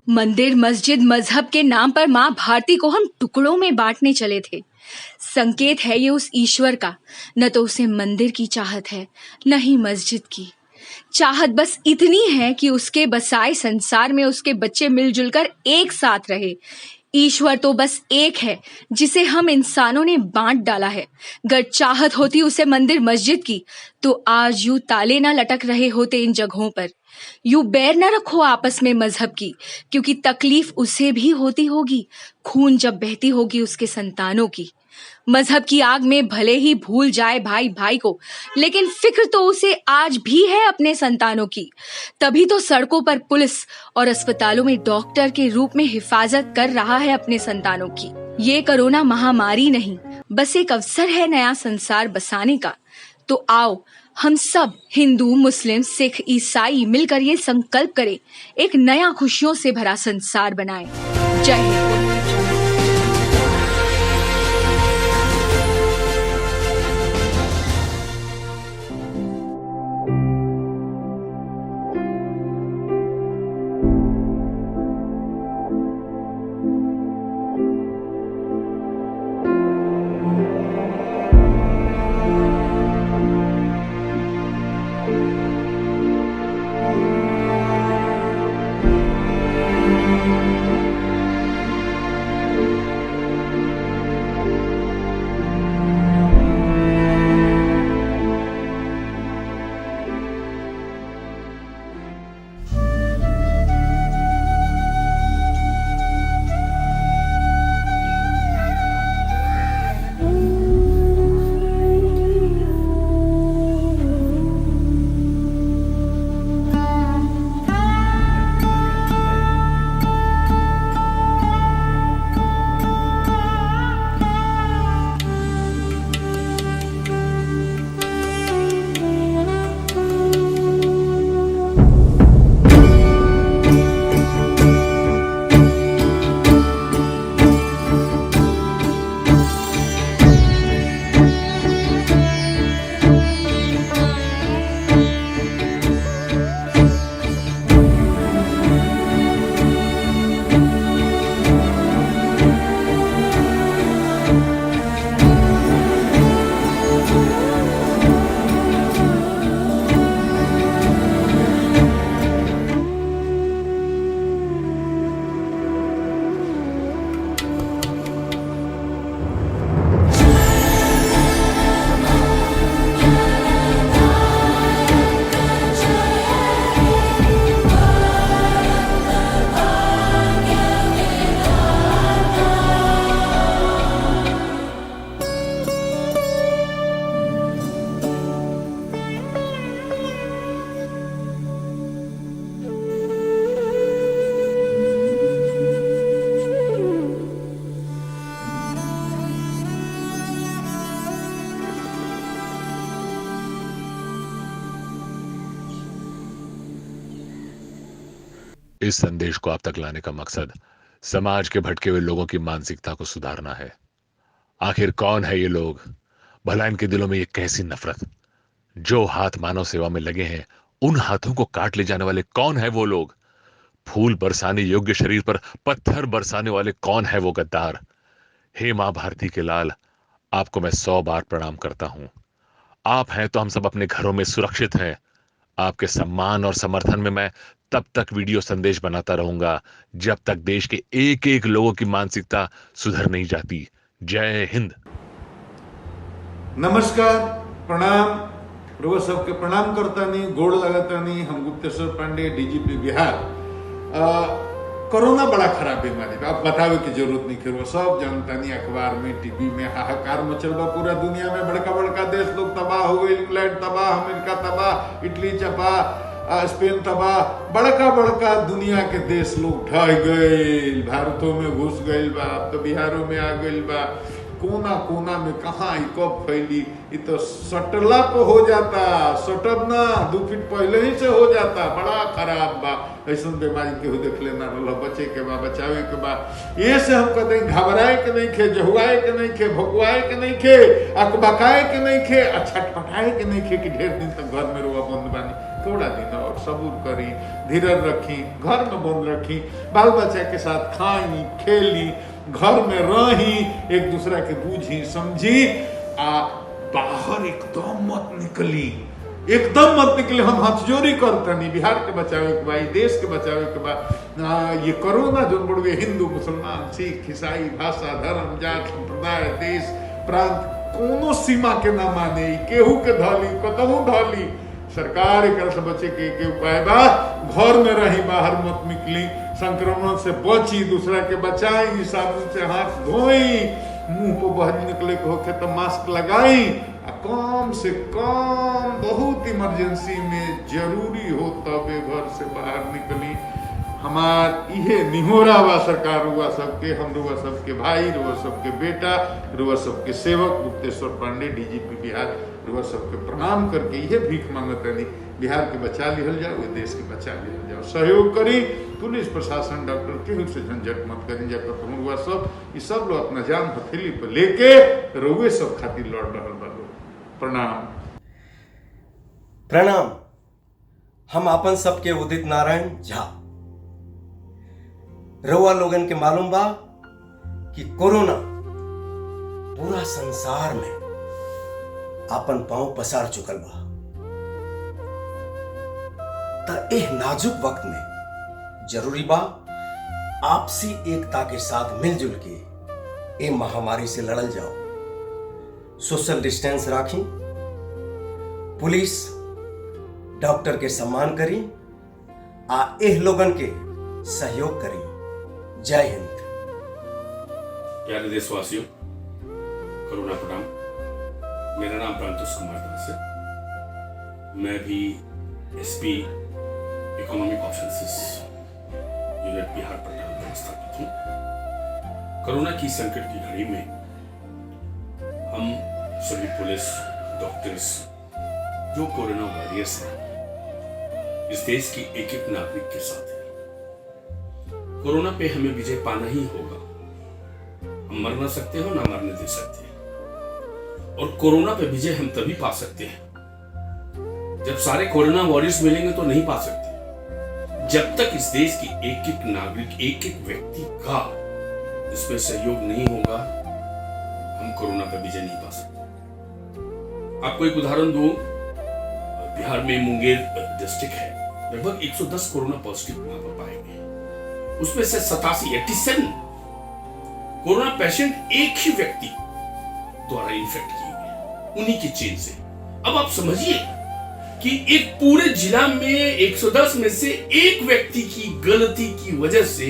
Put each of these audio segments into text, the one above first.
मंदिर मस्जिद मजहब के नाम पर माँ भारती को हम टुकड़ों में बांटने चले थे। संकेत है ये उस ईश्वर का, न तो उसे मंदिर की चाहत है न ही मस्जिद की। चाहत बस इतनी है कि उसके बसाए संसार में उसके बच्चे मिलजुल कर एक साथ रहे। ईश्वर तो बस एक है जिसे हम इंसानों ने बांट डाला है। अगर चाहत होती उसे मंदिर मस्जिद की तो आज यूं ताले ना लटक रहे होते इन जगहों पर। यूं बैर न रखो आपस में मजहब की, क्योंकि तकलीफ उसे भी होती होगी खून जब बहती होगी उसके संतानों की। मजहब की आग में भले ही भूल जाए भाई भाई को, लेकिन फिक्र तो उसे आज भी है अपने संतानों की। तभी तो सड़कों पर पुलिस और अस्पतालों में डॉक्टर के रूप में हिफाजत कर रहा है अपने संतानों की। ये कोरोना महामारी नहीं, बस एक अवसर है नया संसार बसाने का। तो आओ हम सब हिंदू मुस्लिम सिख ईसाई मिलकर ये संकल्प करें, एक नया खुशियों से भरा संसार बनाएं। जय हिंद। इस संदेश को आप तक लाने का मकसद समाज के भटके हुए लोगों की मानसिकता को सुधारना है। आखिर कौन है ये लोग? भला इनके दिलों में ये कैसी नफरत? जो हाथ मानव सेवा में लगे हैं, उन हाथों को काट ले जाने वाले कौन है वो लोग? फूल बरसाने योग्य शरीर पर पत्थर बरसाने वाले कौन है वो गद्दार? हे मां भारती के लाल, आपको मैं 100 बार प्रणाम करता हूं। आप हैं तो हम सब अपने घरों में सुरक्षित हैं। आपके सम्मान और समर्थन में मैं तब तक वीडियो संदेश बनाता रहूंगा जब तक देश के एक एक लोगों की मानसिकता सुधर नहीं जाती। जय हिंद। नमस्कार, प्रणाम। रोज सबके प्रणाम करतानी, गोड़ लगातानी। हम गुप्तेश्वर पांडे, डीजीपी बिहार। कोरोना बड़ा खराब बीमारी बा, अब बतावे की जरूरत नहीं करो। सब जनतानी अखबार में टीवी में हाहाकार मचल बा। पूरा दुनिया में बड़का बड़का देश लोग तबाह हो गए। इंग्लैंड तबाह, अमेरिका तबाह, इटली तबाह, स्पेन तबाह। बड़का बड़का दुनिया के देश लोग ढह गए, भारतों में घुस गए बा, अब तो बिहारों में आ गए बा। कोना कोना में कहाँ ही कब फैली, ये तो सटला पे हो जाता, सटब ना 2 फीट पहले ही से हो जाता। बड़ा खराब बा। ऐसा बीमारी केहू देख लेना रहा, बचे के बा, बचावे के बा। ये से हम कहते हैं घबराए के नहीं खे, जहुआए के नहीं खे, भकुआए के नहीं खे, अकबकाए के नहीं खे, छटपटाए के नहीं खे कि ढेर दिन तक घर में रुआ बंद बानी। थोड़ा दिन और सबूर करी, धीरज रखी, घर में बंद रखी, बाल बच्चा के साथ खाई खेली, घर में रही, एक दूसरा के बूझी समझी, आ बाहर एकदम मत निकली, एकदम मत निकले। हम हाथ जोड़ी करते नहीं, बिहार के बचावे के बाद, देश के बचावे के बाद, ये कोरोना जो बड़े हिंदू मुसलमान सिख ईसाई भाषा धर्म जात संप्रदाय देश प्रांत कोनो सीमा के ना माने, केहू के धली कतहू धली। सरकार एक से बचे के उपाय बा, घर में रही, बाहर मत निकली, संक्रमण से बची, दूसरा के बचाई, साबुन से हाथ धोई, मुंह को बाहर निकले के होके तो मास्क लगाई, कम से कम बहुत इमरजेंसी में जरूरी हो तबे घर से बाहर निकली। हमार इहे निहोरा बा सरकार रुआ सबके, हम रुआ सबके भाई, रुआ सबके बेटा, रुआ सबके सेवक गुप्तेश्वर पांडे डीजीपी बिहार, रुआ सबके प्रणाम करके इहे भीख मांगत नहीं, बिहार के बचा लिहल जाओ, देश के बचा लिहल जाओ, सहयोग करी, पुलिस प्रशासन डॉक्टर केहू से झंझट मत करी, जाकर रुआ सब ये सब लोग अपना जान हथेली पर लेके रुए सब खातिर लड़ रहा बा। प्रणाम। प्रणाम। हम अपन सबके उदित नारायण झा। रउआ लोगन के मालूम बा कि कोरोना पूरा संसार में अपन पांव पसार चुकल बा। त एह नाजुक वक्त में जरूरी बा आपसी एकता के साथ मिलजुल के ए महामारी से लड़ल जाओ। सोशल डिस्टेंस राखी, पुलिस डॉक्टर के सम्मान करी, आ एह लोगन के सहयोग करी। जय हिंद। प्यारे देशवासियों, करुणा प्रणाम। मेरा नाम प्रांतुष कुमार दास है। मैं भी SP economic offences unit Bihar Patna में स्थापित हूँ। कोरोना की संकट की घड़ी में हम सभी पुलिस डॉक्टर्स जो कोरोना वॉरियर्स हैं, इस देश की एक एक नागरिक के साथ हैं। कोरोना पे हमें विजय पाना ही होगा। हम मर ना सकते हो ना मरने दे सकते हैं। और कोरोना पे विजय हम तभी पा सकते हैं जब सारे कोरोना वॉरियर्स मिलेंगे तो नहीं पा सकते। जब तक इस देश की एक एक नागरिक, एक एक व्यक्ति का इसमें सहयोग नहीं होगा, हम कोरोना पर विजय नहीं पा सकते। आपको एक उदाहरण दूं, बिहार में मुंगेर डिस्ट्रिक्ट है, लगभग 110 कोरोना पॉजिटिव वहां पर पाए गए। उसमें से 87 कोरोना पेशेंट एक ही व्यक्ति द्वारा इन्फेक्ट किए गए, उन्हीं की चेन से। अब आप समझिए कि एक पूरे जिला में 110 में से एक व्यक्ति की गलती की वजह से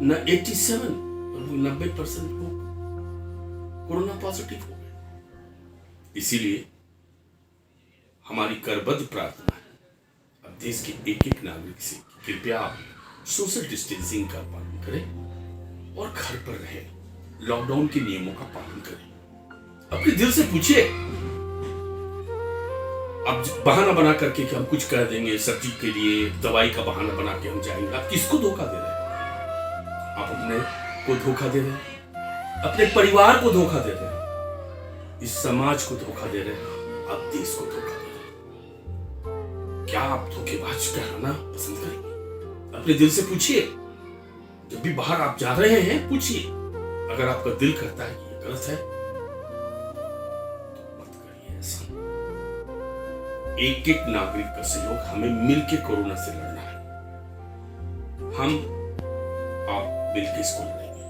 न 87 90% लोग कोरोना पॉजिटिव हो गए। इसीलिए हमारी करबद्ध प्रार्थना है अब देश के एक एक नागरिक से, कृपया आप सोशल डिस्टेंसिंग का पालन करें और घर पर रहें, लॉकडाउन के नियमों का पालन करें। अपने दिल से पूछिए, आप बहाना बना करके कि हम कुछ कर देंगे सब्जी के लिए, दवाई का बहाना बना के हम जाएंगे, आप किसको धोखा दे रहे हैं? आप अपने को धोखा दे रहे हैं, अपने परिवार को धोखा दे रहे हैं, इस समाज को धोखा दे रहे हैं, आप देश को धोखा दे रहे हैं। क्या आप धोखेबाज कहना पसंद करेंगे? अपने दिल से पूछिए। जब भी बाहर आप जा रहे हैं पूछिए, अगर आपका दिल करता है कि ये गलत है तो मत करिए ऐसा। एक एक नागरिक का सहयोग, हमें मिलकर कोरोना से लड़ना है। हम आप मिलकर इसको लड़ेंगे।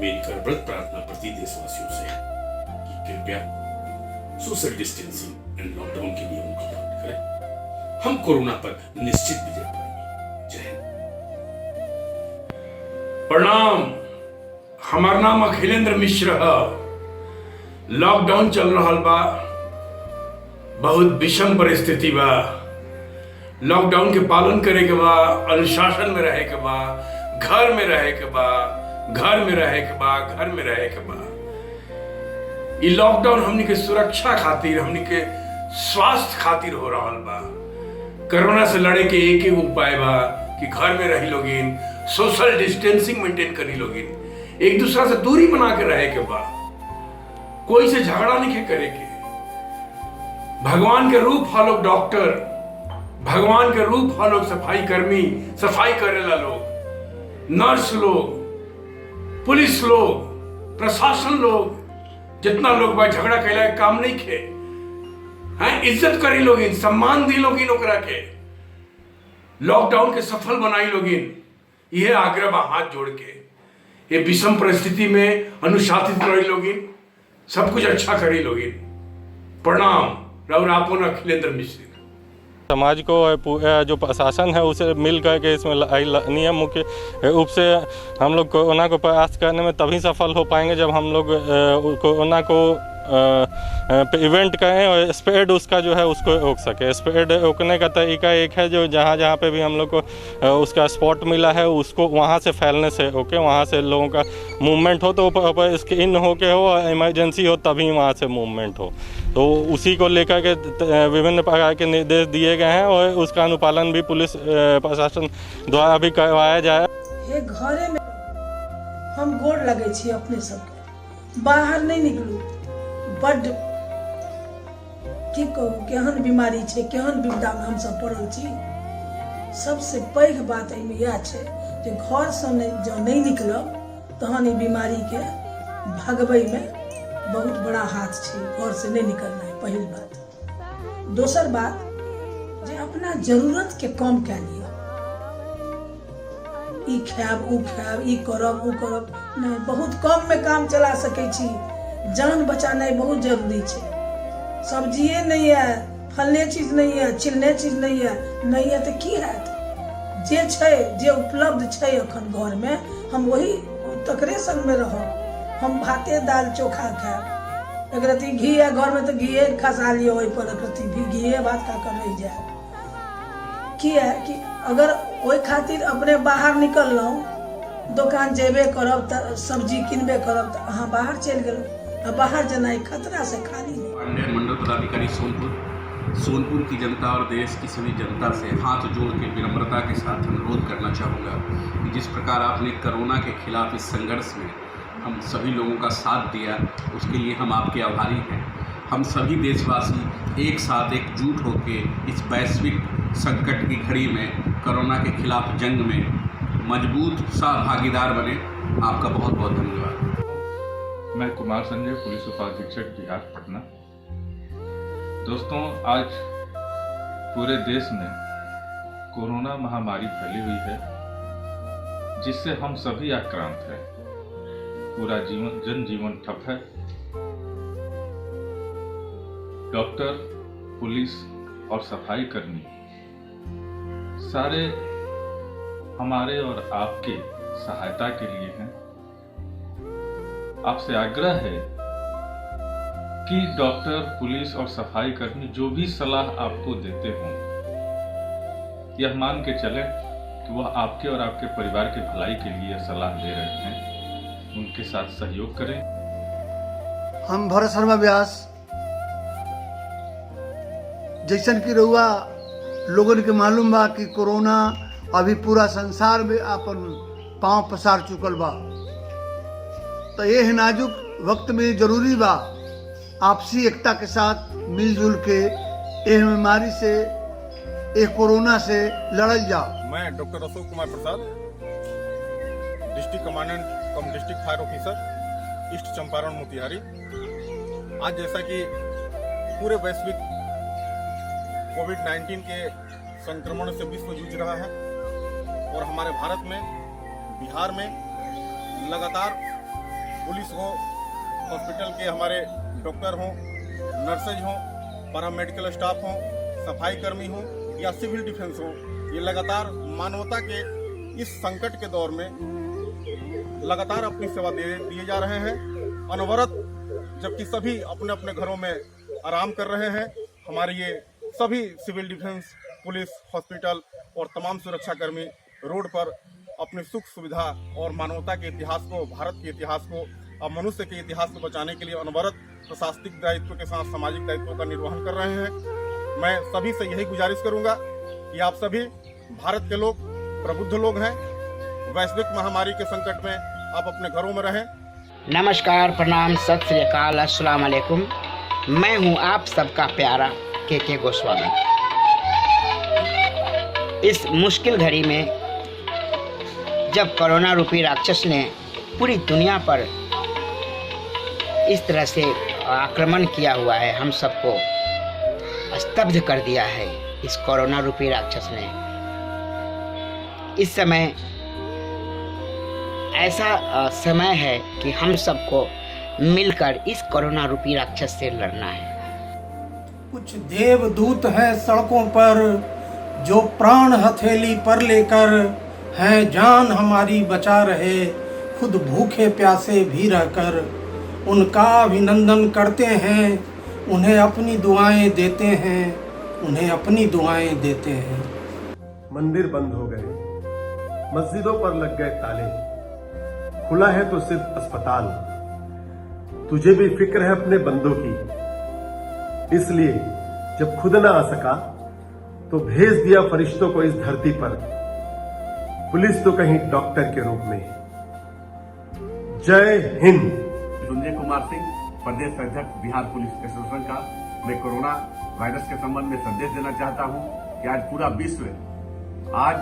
मेरी करबद्ध प्रार्थना प्रति देशवासियों से है कि कृपया सोशल डिस्टेंसिंग एंड लॉकडाउन के नियमों का पालन करें। हम कोरोना पर निश्चित विजय पाएंगे। जय हिंद। प्रणाम। हमार नाम अखिलेंद्र मिश्र है। लॉकडाउन चल रहा बा, बहुत विषम परिस्थिति बा। लॉकडाउन के पालन करे के बा, अनुशासन में रहे के बा, घर में रहे के बा, घर में रहे के बा, घर में रहे के बा। ये लॉकडाउन हमनी के सुरक्षा खातिर, हमनी के स्वास्थ्य खातिर हो रहा बा। कोरोना से लड़े के एक ही उपाय बा कि घर में रही लोगिन, सोशल डिस्टेंसिंग मेंटेन करी लोगिन, एक दूसरा से दूरी बना के रहे के बा, कोई से झगड़ा नहीं करे के। भगवान के रूप हा लोग डॉक्टर, भगवान के रूप हा लोग सफाई कर्मी, सफाई करेला लोग, नर्स लोग, पुलिस लोग, प्रशासन लोग, जितना लोग भाई झगड़ा कैला काम नहीं खे हैं, इज्जत करी लोगिन, सम्मान दी लोगिन ओकरा के, लॉकडाउन के सफल बनाई लोगिन। यह आग्रह बा हाथ जोड़ के, ये विषम परिस्थिति में अनुशासित रही लोगिन, सब कुछ अच्छा करी लोगिन। प्रणाम। राहुल आपो न अखिलेंद्र मिश्र। समाज को जो प्रशासन है उसे मिल करके इसमें नियम मुख्य रूप से हम लोग कोरोना को परास्त करने में तभी सफल हो पाएंगे जब हम लोग कोरोना को इवेंट करें और स्प्रेड उसका जो है उसको रोक सके। स्प्रेड रोकने का तरीका एक है जो जहाँ जहाँ पे भी हम लोग को उसका स्पॉट मिला है उसको वहाँ से फैलने से रोके, वहाँ से लोगों का मूवमेंट हो तो प्रॉपर स्क्रीन हो के हो और इमरजेंसी हो तभी वहाँ से मूवमेंट हो। तो उसी को लेकर के विभिन्न प्रकार के निर्देश दिए गए हैं और उसका अनुपालन भी पुलिस प्रशासन द्वारा भी करवाया जाए। ये घरे में हम गोड़ लगे छी अपने सबके, बाहर नहीं निकलू। बड की कहू केहन बीमारी छै, केहन विपदा में हम सब पड़ल छी। सबसे पैघ बात एहिमे यह छै जे घर से जब नहीं निकलब तहन ई बीमारी के भगबै में बहुत बड़ा हाथ छै। घर से नहीं निकलना है पहली बात। दोसर बात जे अपना जरूरत के कम कए लिया, ई खायब ऊ खायब, ई करब ऊ करब नहीं, बहुत कम में काम चला सकै छी। जान बचाना बहुत जरूरी है। सब्जिए नहीं है, फलने चीज नहीं है, चिलने चीज नहीं है तो की हैत? जे छै जे उपलब्ध छै अखन घर में हम वही तकरे संग में रहब। हम भाते दाल चोखा खायब, एक रत्ती घी है घर में तो घी खसा लियो ओहि पर, एक रत्ती भी घी भात खा कर रह जाए। की है कि अगर ओहि खातिर अपने बाहर निकललहुँ, दुकान जेबे करब तो सब्जी किनबे करब तो अहाँ बाहर चलि गेलहुँ, बाहर जाना खतरा से खाली नहीं। पांडे मंडल पदाधिकारी सोनपुर की जनता और देश की सभी जनता से हाथ जोड़ के विनम्रता के साथ अनुरोध करना चाहूँगा कि जिस प्रकार आपने कोरोना के खिलाफ इस संघर्ष में हम सभी लोगों का साथ दिया, उसके लिए हम आपके आभारी हैं। हम सभी देशवासी एक साथ एकजुट होकर इस वैश्विक संकट की घड़ी में कोरोना के खिलाफ जंग में मजबूत सहभागीदार बने। आपका बहुत बहुत धन्यवाद। मैं कुमार संजय, पुलिस उपाधीक्षक बिहार पटना। दोस्तों, आज पूरे देश में कोरोना महामारी फैली हुई है जिससे हम सभी आक्रांत हैं। पूरा जनजीवन ठप है। डॉक्टर, पुलिस और सफाई कर्मी सारे हमारे और आपके सहायता के लिए हैं। आपसे आग्रह है कि डॉक्टर, पुलिस और सफाई कर्मी जो भी सलाह आपको देते हों, यह मान के चलें कि वह आपके और आपके परिवार के भलाई के लिए सलाह दे रहे हैं। उनके साथ सहयोग करें। हम भरत शर्मा व्यास, जैसन की रहुआ लोगन के मालूम बा कि कोरोना अभी पूरा संसार में अपन पांव पसार चुकल बा, तो ये नाजुक वक्त में जरूरी बा आपसी एकता के साथ मिलजुल के ये बीमारी से, ये कोरोना से लड़ल जाओ। मैं doctor Ashok Kumar Prasad, district commandant cum district fire officer, east Champaran Motihari. आज जैसा कि पूरे वैश्विक कोविड-19 के संक्रमण से विश्व जूझ रहा है और हमारे भारत में, बिहार में लगातार पुलिस हो, हॉस्पिटल के हमारे डॉक्टर हों, नर्सेज हों, पैरामेडिकल स्टाफ हों, सफाई कर्मी हों या सिविल डिफेंस हो, ये लगातार मानवता के इस संकट के दौर में लगातार अपनी सेवा दिए जा रहे हैं अनवरत, जबकि सभी अपने अपने घरों में आराम कर रहे हैं। हमारे ये सभी सिविल डिफेंस, पुलिस, हॉस्पिटल और तमाम सुरक्षाकर्मी रोड पर अपनी सुख सुविधा और मानवता के इतिहास को, भारत के इतिहास को और मनुष्य के इतिहास को बचाने के लिए अनवरत प्रशासनिक दायित्व के साथ सामाजिक दायित्वों का निर्वहन कर रहे हैं। मैं सभी से यही गुजारिश करूंगा कि आप सभी भारत के लोग प्रबुद्ध लोग हैं। वैश्विक महामारी के संकट में आप अपने घरों में रहें। नमस्कार, प्रणाम, सत श्री अकाल, अस्सलाम वालेकुम। मैं हूं आप सबका प्यारा के गोस्वामी। इस मुश्किल घड़ी में जब कोरोना रूपी राक्षस ने पूरी दुनिया पर इस तरह से आक्रमण किया हुआ है, हम सबको स्तब्ध कर दिया है इस कोरोना रूपी राक्षस ने। इस समय ऐसा समय है कि हम सबको मिलकर इस कोरोना रूपी राक्षस से लड़ना है। कुछ देवदूत हैं सड़कों पर जो प्राण हथेली पर लेकर हैं जान हमारी बचा रहे, खुद भूखे प्यासे भी रहकर उनका अभिनंदन करते हैं, उन्हें अपनी दुआएं देते हैं, उन्हें अपनी दुआएं देते हैं। मंदिर बंद हो गए, मस्जिदों पर लग गए ताले, खुला है तो सिर्फ अस्पताल। तुझे भी फिक्र है अपने बंदों की, इसलिए जब खुद ना आ सका तो भेज दिया फरिश्तों को इस धरती पर, पुलिस तो कहीं डॉक्टर के रूप में। जय हिंद। संजय कुमार सिंह, प्रदेश अध्यक्ष बिहार पुलिस एसोसिएशन का। मैं कोरोना वायरस के संबंध में संदेश देना चाहता हूं कि आज पूरा विश्व आज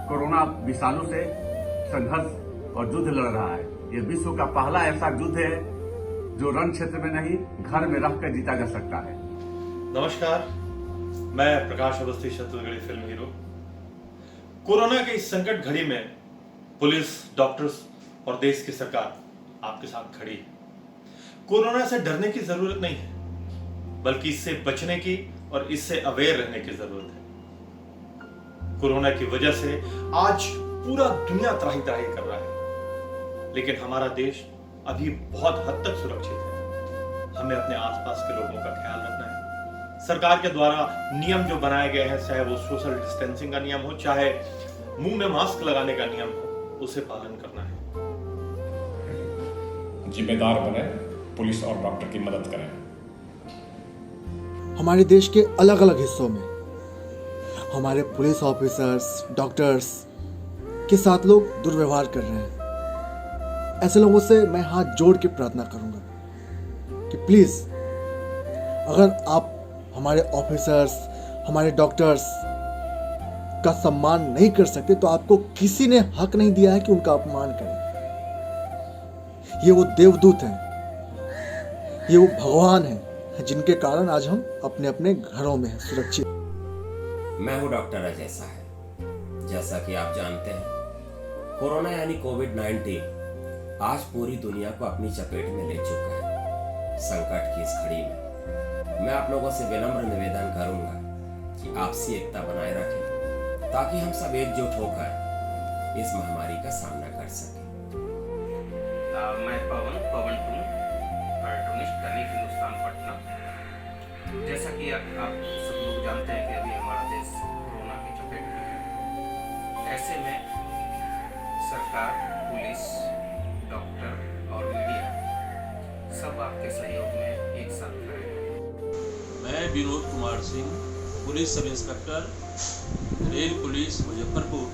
कोरोना विषाणु से संघर्ष और युद्ध लड़ रहा है। ये विश्व का पहला ऐसा युद्ध है जो रण क्षेत्र में नहीं, घर में रहकर जीता जा सकता है। नमस्कार, मैं Prakash Awasthi, Chhattisgarhi film hero. Corona के इस संकट घड़ी में पुलिस, डॉक्टर्स और देश की सरकार आपके साथ खड़ी है। कोरोना से डरने की जरूरत नहीं है, बल्कि इससे बचने की और इससे अवेयर रहने की जरूरत है। कोरोना की वजह से आज पूरा दुनिया त्राही त्राही कर रहा है, लेकिन हमारा देश अभी बहुत हद तक सुरक्षित है। हमें अपने आसपास के लोगों का ख्याल रखना है। सरकार के द्वारा नियम जो बनाए गए हैं, चाहे वो सोशल डिस्टेंसिंग का नियम हो, चाहे मुंह में मास्क लगाने का नियम हो, उसे पालन करना है। जिम्मेदार बने, पुलिस और डॉक्टर की मदद करें। हमारे देश के अलग अलग हिस्सों में हमारे पुलिस ऑफिसर्स, डॉक्टर्स के साथ लोग दुर्व्यवहार कर रहे हैं। ऐसे लोगों से मैं हाथ जोड़ के प्रार्थना करूंगा कि प्लीज, अगर आप हमारे ऑफिसर्स, हमारे डॉक्टर्स का सम्मान नहीं कर सकते तो आपको किसी ने हक नहीं दिया है कि उनका अपमान करें। ये वो देवदूत हैं, ये वो भगवान हैं जिनके कारण आज हम अपने अपने घरों में हैं सुरक्षित। मैं हूं डॉक्टर अजय साहब। जैसा कि आप जानते हैं, कोरोना यानी कोविड-19 आज पूरी दुनिया को अपनी चपेट में ले चुका है। संकट की इस घड़ी में मैं आप लोगों से विनम्र निवेदन करूंगा कि आपसी एकता बनाए रखें, ताकि हम सब एकजुट होकर इस महामारी का सामना कर सकें। मैं पवन टून, कार्टूनिस्ट, दैनिक हिंदुस्तान पटना। जैसा कि आप सब लोग जानते हैं कि अभी हमारा देश कोरोना की चपेट में है। ऐसे में सरकार, पुलिस, डॉक्टर और मीडिया सब आपके सहयोग में एक साथ खड़े हैं। मैं Vinod Kumar Singh, police sub inspector, rail police Muzaffarpur.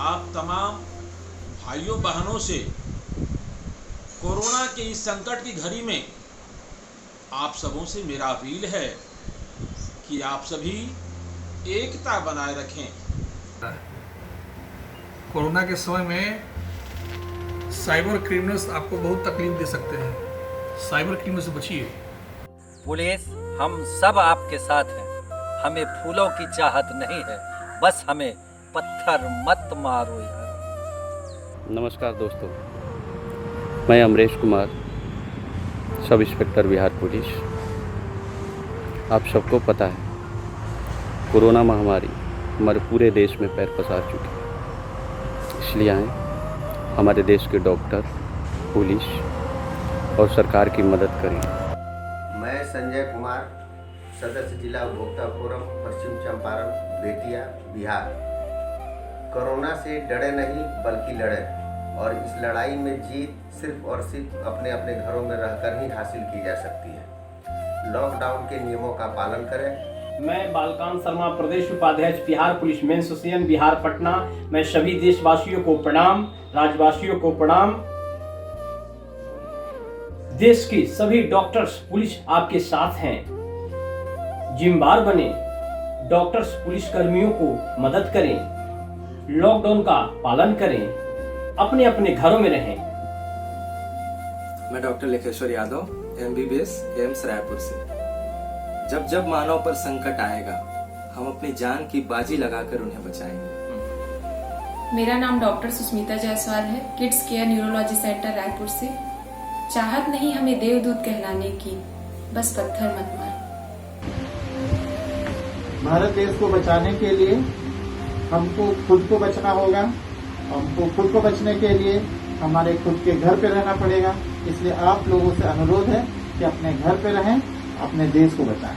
आप तमाम भाइयों बहनों से कोरोना के इस संकट की घड़ी में आप सबों से मेरा अपील है कि आप सभी एकता बनाए रखें। कोरोना के समय में साइबर क्रिमिनल्स आपको बहुत तकलीफ दे सकते हैं। साइबर क्रिमिनल से बचिए। पुलिस, हम सब आपके साथ हैं। हमें फूलों की चाहत नहीं है, बस हमें पत्थर मत मारो यार। नमस्कार दोस्तों, मैं Amresh Kumar, sub inspector Bihar police. आप सबको पता है, कोरोना महामारी हमारे पूरे देश में पैर पसार चुकी है। इसलिए आए हमारे देश के डॉक्टर, पुलिस और सरकार की मदद करें। मैं संजय कुमार, सदस्य जिला उपभोक्ता फोरम, पश्चिम चंपारण, बेतिया, बिहार। कोरोना से डरे नहीं बल्कि लड़े, और इस लड़ाई में जीत सिर्फ और सिर्फ अपने अपने घरों में रहकर ही हासिल की जा सकती है। लॉकडाउन के नियमों का पालन करें। मैं बालकांत शर्मा, प्रदेश उपाध्यक्ष, Bihar police main association, Bihar Patna. मैं सभी देशवासियों को प्रणाम, राज्यवासियों को प्रणाम। देश के सभी डॉक्टर्स पुलिस आपके साथ हैं। जिम्मेदार बने, डॉक्टर्स पुलिस कर्मियों को मदद करें, लॉकडाउन का पालन करें, अपने अपने घरों में रहें। मैं doctor Lekheshwar Yadav, MBBS, AIIMS Raipur से। जब जब मानव पर संकट आएगा, हम अपनी जान की बाजी लगाकर उन्हें बचाएंगे। मेरा नाम डॉक्टर सुष्मिता जायसवाल है, kids care neurology centre Raipur से। चाहत नहीं हमें देवदूत कहलाने की, बस पत्थर मत मार। भारत देश को बचाने के लिए हमको खुद को बचना होगा। हमको खुद को बचने के लिए हमारे खुद के घर पे रहना पड़ेगा। इसलिए आप लोगों से अनुरोध है कि अपने घर पे रहें, अपने देश को बचाएं।